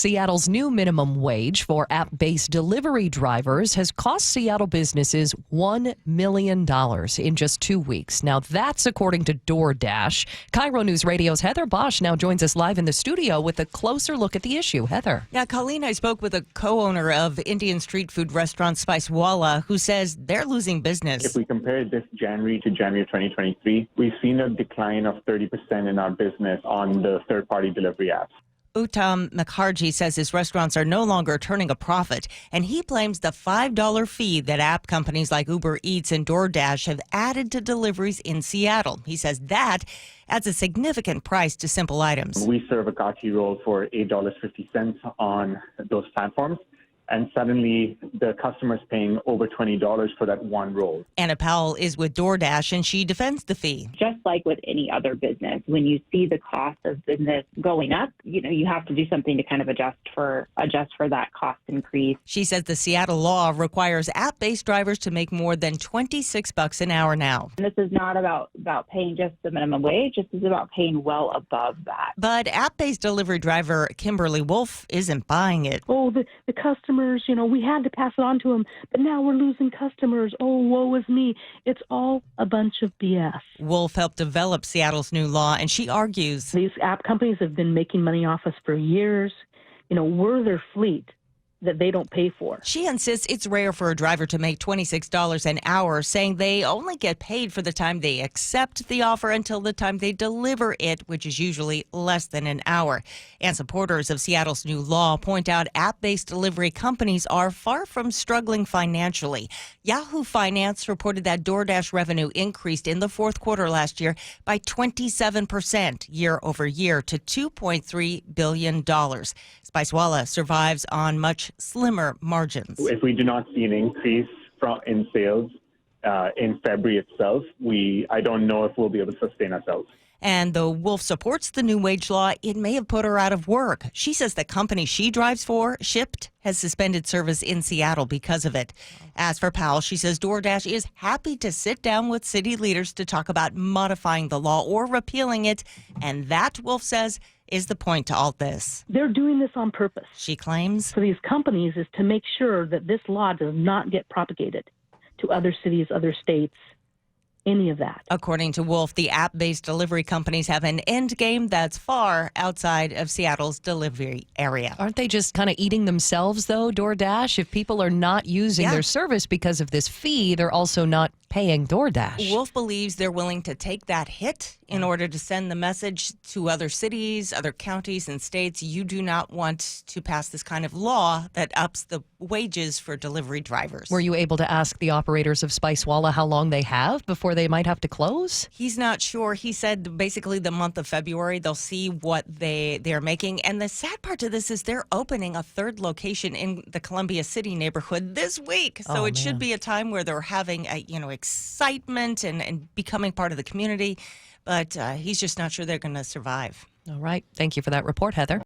Seattle's new minimum wage for app-based delivery drivers has cost Seattle businesses $1 million in just 2 weeks. Now, that's according to DoorDash. Cairo News Radio's Heather Bosch now joins us live in the studio with a closer look at the issue. Heather. Yeah, Colleen, I spoke with a co-owner of Indian street food restaurant Spicewalla, who says they're losing business. If we compare this January to January 2023, we've seen a decline of 30% in our business on the third-party delivery apps. Uttam Mukherjee says his restaurants are no longer turning a profit, and he blames the $5 fee that app companies like Uber Eats and DoorDash have added to deliveries in Seattle. He says that adds a significant price to simple items. We serve a kachi roll for $8.50 on those platforms, and suddenly the customer's paying over $20 for that one roll. Anna Powell is with DoorDash, and she defends the fee. Just like with any other business, when you see the cost of business going up, you have to do something to kind of adjust for that cost increase. She says the Seattle law requires app-based drivers to make more than $26 an hour now. And this is not about paying just the minimum wage. This is about paying well above that. But app-based delivery driver Kimberly Wolf isn't buying it. Oh, the customers, we had to pass it on to them, but now we're losing customers. Oh, woe is me. It's all a bunch of BS. Wolf helped develop Seattle's new law, and she argues These app companies have been making money off us for years. We're their fleet that they don't pay for. She insists it's rare for a driver to make $26 an hour, saying they only get paid for the time they accept the offer until the time they deliver it, which is usually less than an hour. And supporters of Seattle's new law point out app-based delivery companies are far from struggling financially. Yahoo Finance reported that DoorDash revenue increased in the fourth quarter last year by 27% year over year to $2.3 billion. Spicewalla survives on much slimmer margins. If we do not see an increase in sales in February itself, I don't know if we'll be able to sustain ourselves. And though Wolf supports the new wage law, it may have put her out of work. She says the company she drives for, Shipt, has suspended service in Seattle because of it. As for Powell, she says DoorDash is happy to sit down with city leaders to talk about modifying the law or repealing it. And that, Wolf says, is the point to all this. They're doing this on purpose. She claims For these companies is to make sure that this law does not get propagated to other cities, other states, any of that. According to Wolf, the app-based delivery companies have an end game that's far outside of Seattle's delivery area. Aren't they just kind of eating themselves, though, DoorDash? If people are not using their service because of this fee, they're also not paying DoorDash. Wolf believes they're willing to take that hit in order to send the message to other cities, other counties and states. You do not want to pass this kind of law that ups the wages for delivery drivers. Were you able to ask the operators of Spicewalla how long they have before they might have to close? He's not sure. He said basically the month of February, they'll see what they're making. And the sad part to this is they're opening a third location in the Columbia City neighborhood this week. So it should be a time where they're having excitement and becoming part of the community. But he's just not sure they're going to survive. All right. Thank you for that report, Heather.